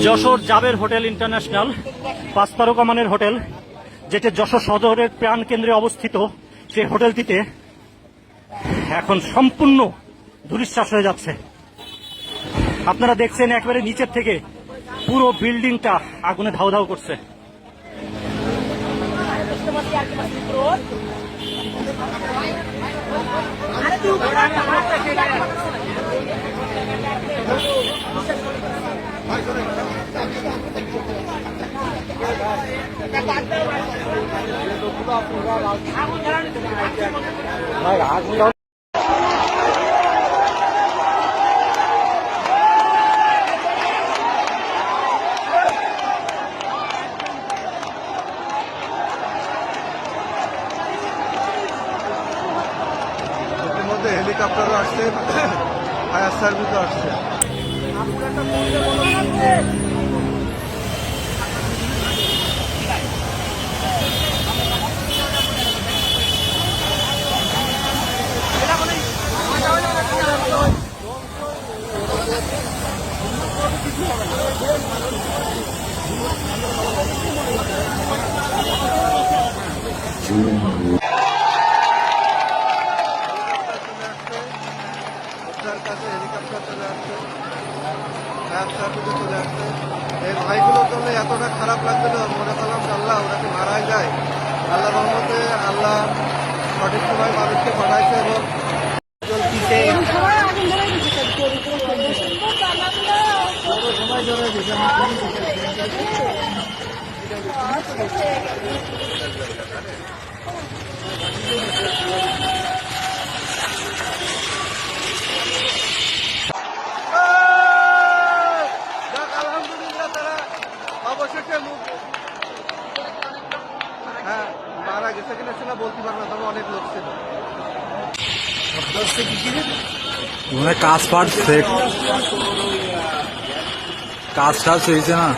Jessore Jaber hotel international 5 তারকা মানের hotel, যেটা যশোর শহরের প্রাণ কেন্দ্রে অবস্থিত, সেই হোটেলটিতে এখন সম্পূর্ণ ধূলিসাৎ হয়ে যাচ্ছে। আপনারা দেখছেন একেবারে নিচের থেকে পুরো বিল্ডিংটা আগুনে ধাউ ধাউ করছে। ইতিমধ্যে হেলিকপ্টারও আসছে, ফায়ার সার্ভিসও আসছে। কাছে হেলিকপ্টার চলে আসছে, ফায়ার সার্ভিসে চলে আসছে। এই ভাইগুলো চলে এতটা খারাপ লাগবে না, মনে করলাম যে আল্লাহ ওনাকে মারাই যায়। আল্লাহ রহমতে আল্লাহ সঠিক সময় মানুষকে পাঠাইছে এবং অবশেষে হ্যাঁ মারা গেছে কিনা সেটা বলতে পারবো না, তবে অনেক লোক ছিল। কাজ পারছে, কাজ টাজ হয়েছে না।